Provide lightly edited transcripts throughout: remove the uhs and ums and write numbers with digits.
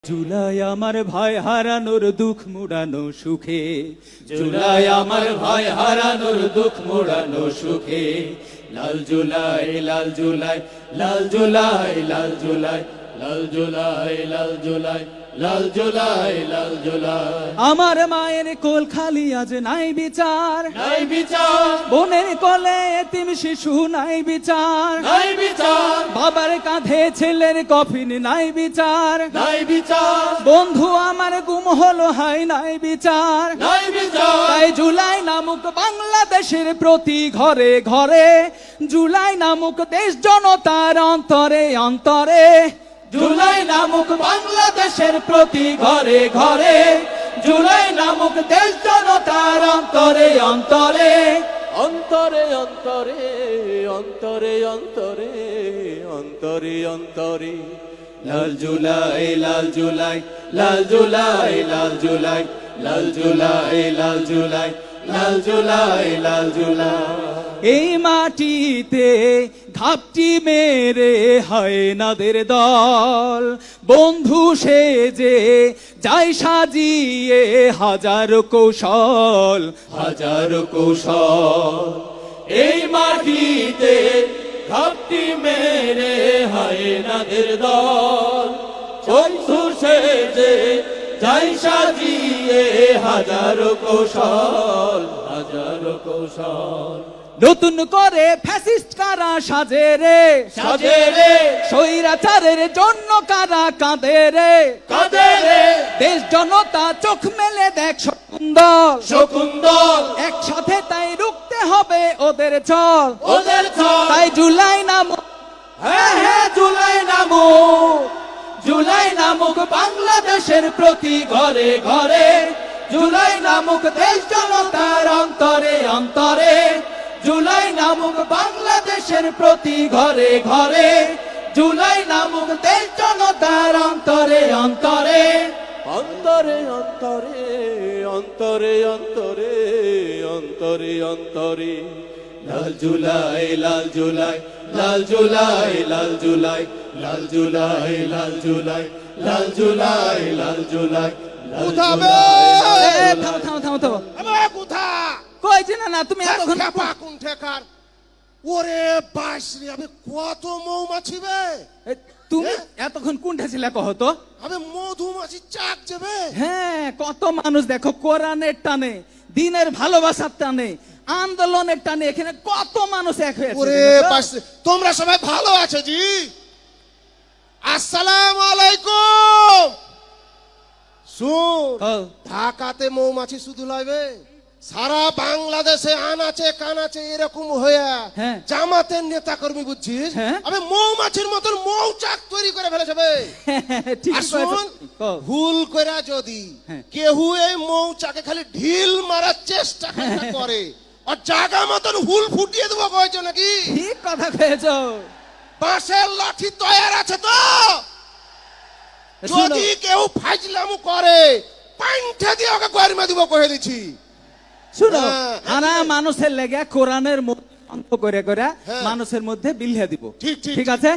জুলাই আমার ভাই হারানোর দুঃখ মুড়ানো সুখে, জুলাই আমার ভাই হারানোর দুঃখ মুড়ানো সুখে। লাল জুলাই লাল জুলাই লাল জুলাই লাল জুলাই লাল জুলাই লাল জুলাই লাল জুলাই লাল জুলাই। আমার মায়ের কোল খালি আজ নাই বিচার, নাই বিচার। বোনের কোলে এতিম শিশু নাই বিচার, নাই বিচার। বাবার কাঁধে ছেলের কফিন নাই বিচার, নাই বিচার। বন্ধু আমার গুম হলো হাই নাই বিচার, নাই বিচার। তাই জুলাই নামক বাংলাদেশের প্রতি ঘরে ঘরে, জুলাই নামক দেশ জনতার অন্তরে অন্তরে, জুলাই নামক বাংলাদেশের প্রতি ঘরে ঘরে, জুলাই নামক দেশ জনতার অন্তরে অন্তরে, অন্তরে অন্তরে অন্তরে অন্তরে অন্তরে অন্তরে। লাল জুলাই লাল জুলাই লাল জুলাই লাল জুলাই লাল জুলাই লাল জুলাই লাল জুলাই লাল জুলাই। এই মাটিতে ঘাপটি মেরে হায়নাদের দল বন্ধু সেজে যাই সাজিয়ে হাজারো কৌশল, হাজারো কৌশল। এই মাটিতে ঘাপটি মেরে হায়নাদের দল বন্ধু সেজে যাই সাজিয়ে হাজারো কৌশল, হাজারো কৌশল। নতুন করে ফ্যাসিস্ট কারা সাজে রে, সাজে রে। স্বৈরাচারের জন্য কারা কাঁদে রে, কাঁদে রে। দেশ জনতা চোখ মেলে দেখ শকুন্দল, শকুন্দল। একসাথে তাই রুখতে হবে ওদের চল, ওদের চল। তাই জুলাই নামক, হ্যাঁ হ্যাঁ জুলাই নামক, জুলাই নামক বাংলাদেশের প্রতি ঘরে ঘরে, জুলাই নামক দেশ জনতার অন্তরে অন্তরে, জুলাই নামক বাংলাদেশের প্রতি ঘরে ঘরে, জুলাই নামক দেশ জনতার অন্তরে অন্তরে, অন্তরে অন্তরে অন্তরে অন্তরে অন্তরে অন্তরে। লাল জুলাই লাল জুলাই লাল জুলাই লাল জুলাই লাল জুলাই লাল জুলাই লাল জুলাই লাল জুলাই। থামো থামো থামো থামো। কোথা কই যে না তুমি এতক্ষণ কোন ঠেকার? ওরে বাসরি, আমি কত মৌমাছি বে। তুমি এতক্ষণ কোনটা ছিল কহ তো? আমি মধুমাছি চাক যাবে। হ্যাঁ, কত মানুষ দেখো কোরআনের টানে, দিনের ভালোবাসার টানে, আন্দোলনের টানে এখানে কত মানুষ এক হয়েছে। ওরে বাসরি, তোমরা সবাই ভালো আছো জি? আসসালামু আলাইকুম। শুন, ঢাকাতে মৌমাছি শুধু লইবে, সারা বাংলাদেশে আনাচে কানাচে এরকম হয়ে জামাতের নেতা কর্মী বুঝছিস, আমি মৌমাছির মতন মৌচাক তৈরি করে ফেলেছে বে। ভুল করে যদি কেউ এই মৌচাকে খালি ঢিল মারার চেষ্টা করে আর জায়গা মতন হুল ফুটিয়ে দেবো কয়েছো নাকি? ঠিক কথা কয়েছো। বাঁশের লাঠি তৈরি আছে তো, যদি কেউ ফাজলামু করে পাইন্ঠা দিয়ে ওকে গরমে দিব কয়ে দিচ্ছি। শুনো, আনা মানুষের লেগে কোরআনের অন্ত করে করে মানুষের মধ্যে বিলিয়ে দিব, ঠিক আছে?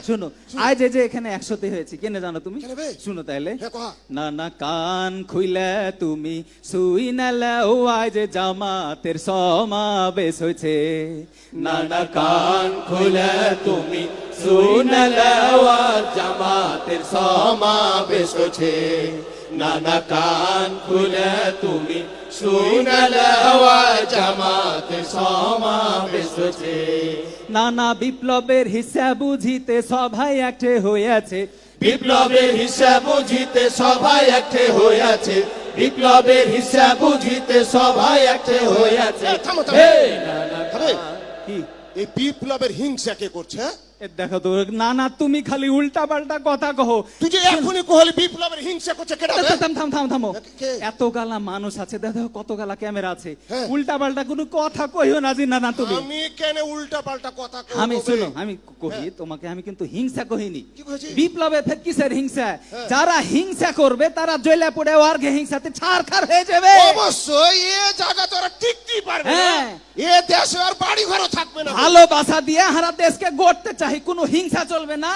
শুনো, আজ যে এখানে 100তে হয়েছে কেনে জানো তুমি? শুনো তাইলে, না না কান খুইলে তুমি শুই নালে ও আজ জামাতের সমাবেশ হয়েছে। না না কান খুইলে তুমি শুই নালে ও আজ জামাতের সমাবেশ হয়েছে। না না কান খুলে তুমি শুনলে জামাতের সমাবেশ হয়েছে। নানা বিপ্লবের হিসাব বুঝিতে সবাই একটে হয়েছে, বিপ্লবের হিসাব বুঝিতে সবাই একটে হয়েছে, বিপ্লবের হিসাব বুঝিতে সবাই একটে হয়েছে। এই বিপ্লবের হিংসা কে করছে? দেখো তো, না না তুমি খালি উল্টা পাল্টা কথা কহো। তুই যে এখনই কহলি বিপ্লবের হিংসা করছে কেডা? থামো। এত গালা মানুষ আছে, দেখো কত গালা ক্যামেরা আছে, উল্টা পাল্টা কোনো কথা কইও না জি। না না তুমি, আমি কেন উল্টা পাল্টা কথা কই? আমি শুনো, আমি কহি তোমাকে, আমি কিন্তু হিংসা কহিনি। বিপ্লবে ফের কিসের হিংসা? যারা হিংসা করবে তারা জ্বলে পড়ে ওয়ার্গে হিংসাতে ছারখার হয়ে যাবে। অবশ্যই এ জায়গা তোরা টিকতেই পারবে না, এ দেশে আর বাড়ি ঘরও থাকবে না। ভালোবাসা দিয়ে হারা দেশকে গড়তে চাই, কোনো হিংসা চলবে না,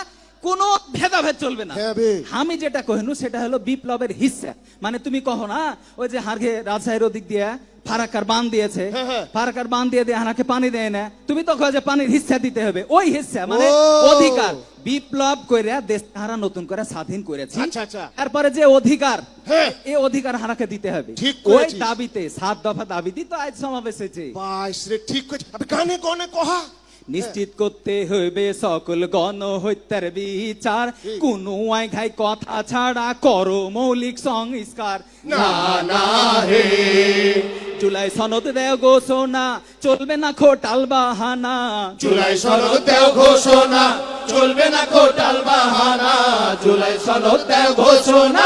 কোনো ভেদাভেদ চলবে না। হ্যাঁ বে। আমি যেটা কহিনু সেটা হলো বিপ্লবের হিস্সা। মানে তুমি কहो না ওই যে হারগে রাজশাহীর ওদিক দিয়ে ফারাকার বাঁধ দিয়েছে, হ্যাঁ, হ্যাঁ। ফারাকার বাঁধ দিয়ে দিয়ে হানাকে পানি দেয় না, তুমি তো কहो যে পানির হিস্সা দিতে হবে, ওই হিস্সা মানে ও। অধিকার। বিপ্লব কইরা দেশ হারা নতুন করে স্বাধীন করেছি, আচ্ছা, আচ্ছা। তারপরে যে অধিকার, হ্যাঁ। এই অধিকার হারাকে দিতে হবে। ঠিক ওই করেছিস। দাবিতে 7 দফা দাবিতে তো আজ সমাবেশ হয়েছে। বাইশ রে ঠিক কইছিস। আবে গানে গনে কহা নিশ্চিত করতে হইবে সকল গণহত্যার বিচার, কোন ঘাই কথা ছাড়া করো মৌলিক সংস্কার। না না হে জুলাই সনদ দেও ঘোষণা, চলবে না খোটাল বাহানা। জুলাই সনদ দেও ঘোষণা, চলবে না খোটাল বাহানা। জুলাই সনদ দেও ঘোষণা,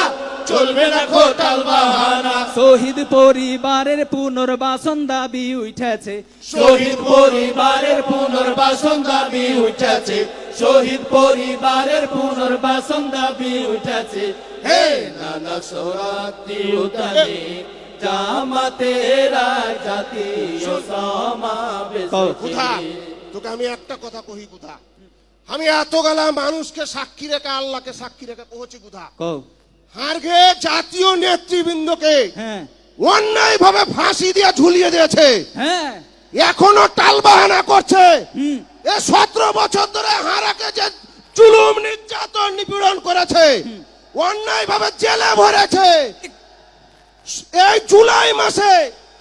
চলবে না খোটাল বাহানা। শহীদ পরিবারের পুনর্বাসন দাবি উঠেছে, শহীদ পরিবারের পুনর্বাসন দাবি উঠেছে। শহীদ পরিবারের পুনর্বাসন দাবি উঠেছে। হে নানা সরাতি উতানি জামাতেরা জাতীয় সমাবেশ। কোথা তোকে আমি একটা কথা কহি কোথা, আমি এত গালা মানুষকে সাক্ষী রেখে আল্লাহকে সাক্ষী রেখে পৌঁছি কোথা, কও। হারগে জাতীয় নেতৃবৃন্দকে হ্যাঁ অন্যায় ভাবে ফাঁসি দিয়ে ঝুলিয়ে দিয়েছে, হ্যাঁ এখনো টালবাহানা করছে। হুম। এ 17 বছর ধরে হারাকে যে জুলুম নির্যাতন নিপীড়ন করেছে, অন্যায় ভাবে জেলে ভরেছে। এই জুলাই মাসে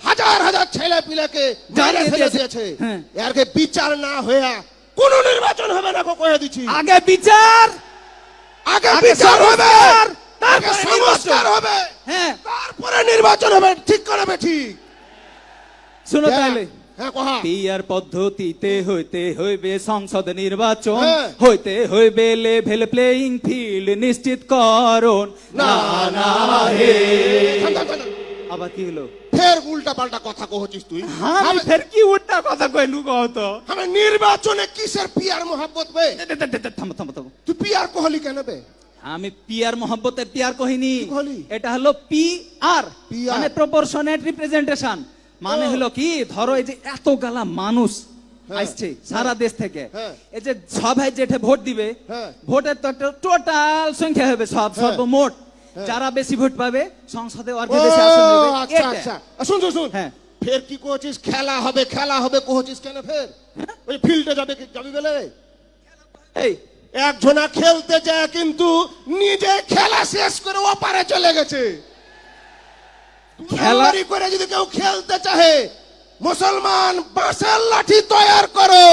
হাজার হাজার ছেলে পিলেকে জেলে ফেলে দিয়েছে। হ্যাঁ। এরকে বিচার না হয়ে কোন নির্বাচন হবে না, কয়ে দিচ্ছি। আগে বিচার, আগে বিচার হবে, তারপরে তারপরে সংস্কার নির্বাচন। হবে, হ্যাঁ তারপরে নির্বাচন হবে। ঠিক করাবে ঠিক। শুনো তাহলে, হ্যাঁ কহা। পিয়ার পদ্ধতিতে হইতে হইবে সংসদ নির্বাচন, হ্যাঁ। হইতে হইবে লেভেল প্লেইং ফিল্ড নিশ্চিত করুন। না না হে থাম, থাম, থাম, থাম। আবার কি হলো? ফের উল্টা পাল্টা কথা কহছিস তুই। আমি ফের কি উল্টা কথা কইলু কও তো? আমি নির্বাচনে কিসের পিয়ার মোহাব্বত বে? থামো থামো থামো। তুই পিয়ার কহলি কেন বে? আমি পিয়ার মোহাম্মতের পিয়ার কহিনি, কি কহলি? এটা হলো পিআর, PR মানে প্রপোর্শনেট রিপ্রেজেন্টেশন। মানে ও। হলো কি, ধরো এই যে এত গালা মানুষ হ্যাঁ, আসছে সারা দেশ থেকে, হ্যাঁ। এই যে সবাই যেটা ভোট দিবে, হ্যাঁ। ভোটের তো একটা টোটাল সংখ্যা হবে সব হ্যাঁ। সর্বমোট, হ্যাঁ। যারা বেশি ভোট পাবে সংসদে ও অর্ধেক বেশি আসন হবে। আচ্ছা এটা। আচ্ছা শুন শুন শুন। হ্যাঁ। ফের কি কহছিস খেলা হবে খেলা হবে কহছিস কেন ফের? ওই ফিল্ডে যাবে যাবি বলে এই একজনা খেলতে যায় কিন্তু নিজে খেলা শেষ করে ওপারে চলে গেছে। খেলা- খেলা করে যদি কেউ খেলতে চাহে, মুসলমান বাঁশের লাঠি তৈরি করো।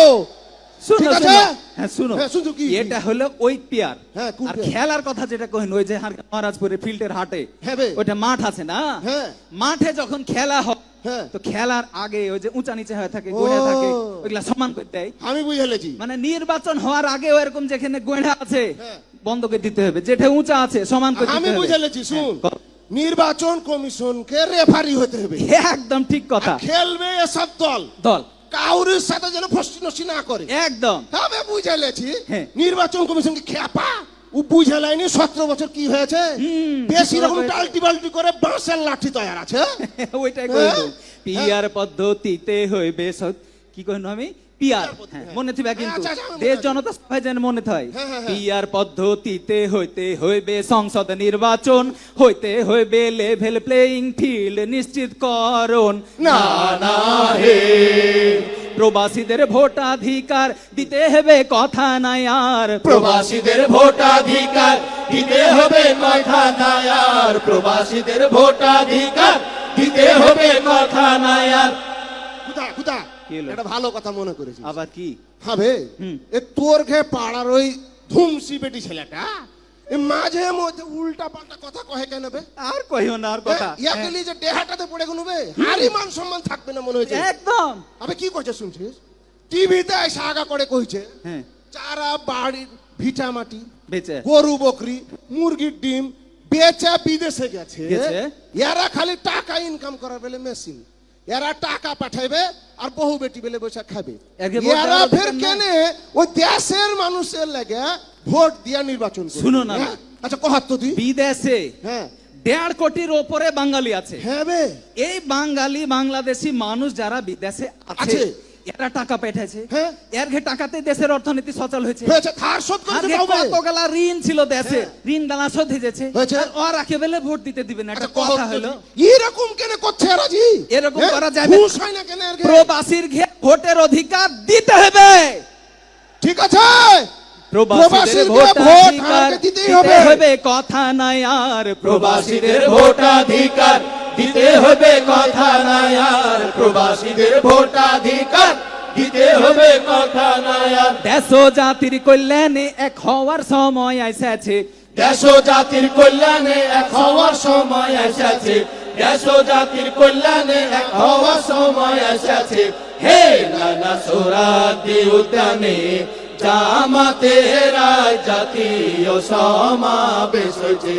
শুনো ঠিক আছে? শুনো, হ্যাঁ শুনো, হ্যাঁ, শুনছো কি? এটা হলো ওই পিয়ার। হ্যাঁ, কোন আর পিয়ার? খেলার কথা যেটা কহিন, ওই যে মহারাজপুরের ফিল্ডের হাটে হ্যাঁ বে। ওইটা মাঠ আছে না, হ্যাঁ। মাঠে যখন খেলা হয়, হ্যাঁ। তো খেলার আগে ওই যে উঁচা নিচে হয়ে থাকে, ও। গোড়া থাকে, ওইগুলা সমান করে দেয়। আমি বুঝে লেছি। মানে নির্বাচন হওয়ার আগে এরকম যেখানে গোড়া আছে হ্যাঁ। বন্ধ করে দিতে হবে, যেটা উঁচা আছে সমান করে আমি দিতে হবে। বুঝে লেছি। শুন, হ্যাঁ, নির্বাচন কমিশনকে রেফারি হতে হবে। একদম ঠিক কথা। খেলবে এসব দল, দল কাউরির সাথে যেন ফষ্টি নষ্টি না করে। একদম আমি বুঝে লেছি। হ্যাঁ। নির্বাচন কমিশনকে খেপা ও বুঝে লাইনি 17 বছর কি হয়েছে, বেশি রকম হয়েছে। টাল্টি বাল্টি করে বাঁশের লাঠি তৈরি আছে। ওইটাই হ্যাঁ? কইলো, পিয়ার পদ্ধতিতে হইবে কি কইনো আমি, পিয়ার, হ্যাঁ, মনে থাকবে কিন্তু আচ্ছা, আচ্ছা, দেশ মনে আছে। জনতা সবাই যেন মনে থাকে। হ্যাঁ, হ্যাঁ, হ্যাঁ। পিয়ার পদ্ধতিতে হইতে হইবে সংসদ নির্বাচন, হইতে হইবে লেভেল প্লেইং ফিল্ড নিশ্চিত করুন। না না হে প্রবাসীদের ভোটাধিকার দিতে হবে কথা নাই আর, প্রবাসীদের ভোটাধিকার দিতে হবে কথা নাই আর, প্রবাসীদের ভোটাধিকার দিতে হবে কথা নাই আর। কুদা কুদা কি হলো? এটা ভালো কথা মনে করেছি। আবার কি? হবে হুম। এ তোর ঘে পাড়ার ওই ধুমসি বেটি ছেলেটা এ মাঝে মধ্যে উল্টা পাল্টা কথা কহে কেন বে? আর কইও না আর কথা। ইয়াকে নিয়ে যে দেহাটাতে পড়ে গেল বে, হারি মান সম্মান থাকবে না মনে হয়েছে। একদম আবে কি করছে শুনছিস? টিভিতে এসে আগা করে কইছে হ্যাঁ, যারা বাড়ির ভিটা মাটি, বেচে গরু বকরি, মুরগির ডিম বেচে বিদেশে গেছে, গেছে। এরা খালি টাকা ইনকাম করার বেলে মেশিন, এরা টাকা পাঠাইবে আর বহু বেটি বেলে বসে খাবে। একে ভোট এরা দেওয়ার ফের অধিকার নাই। কেনে ওই দেশের মানুষের লাগে ভোট দিয়া নির্বাচন করবে। শুনো না। হ্যাঁ? আচ্ছা কহাত তো তুই। বিদেশে হ্যাঁ 1.5 কোটির ওপরে বাঙালি আছে। হ্যাঁ বে এই বাঙালি বাংলাদেশি মানুষ যারা বিদেশে আছে, আছে। এরা টাকা পাঠাইছে, হ্যাঁ। এর ঘে টাকাতে দেশের অর্থনীতি সচল হয়েছে। হয়েছে ধার শোধ আর করতে ঘে পারবে। কতগুলা ঋণ ছিল দেশে, ঋণ গালা শোধ হয়েছে। হয়েছে। আর ওরা কে বেলে ভোট দিতে দিবে না, একটা আচ্ছা, কথা হলো। এরকম কেন করছে রাজি? এরকম করা যাবে? ঘুষ হয় না কেন এর ঘে? প্রবাসীর ঘে ভোটের অধিকার দিতে হবে। ঠিক আছে, প্রবাসীদের ভোট ভোটাধিকার আমাকে দিতেই দিতে হবে। হবে, কথা নাই আর। প্রবাসীদের ভোটাধিকার দিতে হবে, কথা নাই আর। প্রবাসীদের ভোটাধিকার দিতে হবে, কথা নাই আর। দেশ ও জাতির কল্যাণে এক হওয়ার সময় এসেছে। দেশ ও জাতির কল্যাণে এক হওয়ার সময় এসেছে। দেশ ও জাতির কল্যাণে এক হওয়ার সময় এসেছে। হে নানা সোহরাওয়ার্দী উদ্যানে জামাতের জাতীয় সমাবেশ হয়েছে।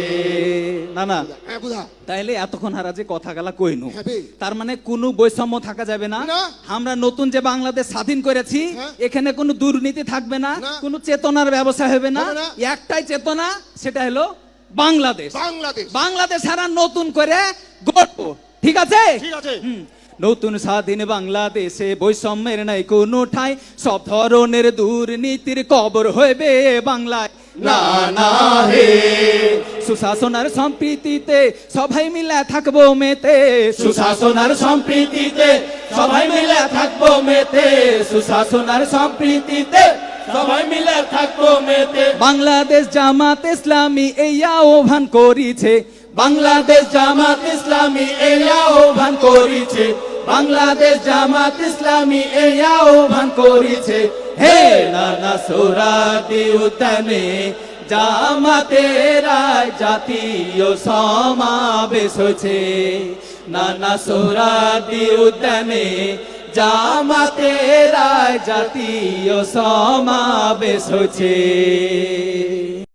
না না, হ্যাঁ, বুঝা। তাইলে এতক্ষণ হারা যে কথা গেলা কইনু, হ্যাঁ বে। তার মানে কোনো বৈষম্য থাকা যাবে না। না। আমরা নতুন যে বাংলাদেশ স্বাধীন করেছি, হ্যাঁ। এখানে কোনো দুর্নীতি থাকবে না, না। কোনো চেতনার ব্যবস্থা হবে না। হবে না। একটাই চেতনা, সেটা হলো বাংলাদেশ। বাংলাদেশ। বাংলাদেশ সারা নতুন করে গড়বো, ঠিক আছে? ঠিক আছে। হুম। নতুন স্বাধীন বাংলাদেশে বৈষম্যের নাই কোনো ঠাই, সব ধরনের দুর্নীতির কবর হইবে বাংলায়। না না হে, সুশাসন আর সম্প্রীতিতে সবাই মিলে থাকবো মেতে। সুশাসন আর সম্প্রীতিতে সবাই মিলে থাকবো মেতে। সুশাসন আর সম্প্রীতিতে সবাই মিলে থাকবো মেতে। বাংলাদেশ জামাত ইসলামী এই আহ্বান করিছে। বাংলাদেশ জামাত ইসলামী এই আহ্বান করিছে। বাংলাদেশ জামাত ইসলামী এই আহ্বান করিছে। হে নানা সোহরাওয়ার্দী উদ্যানে জামাতের জাতীয় সমাবেশ হয়েছে। নানা সোহরাওয়ার্দী উদ্যানে জামাতের জাতীয় সমাবেশ হয়েছে।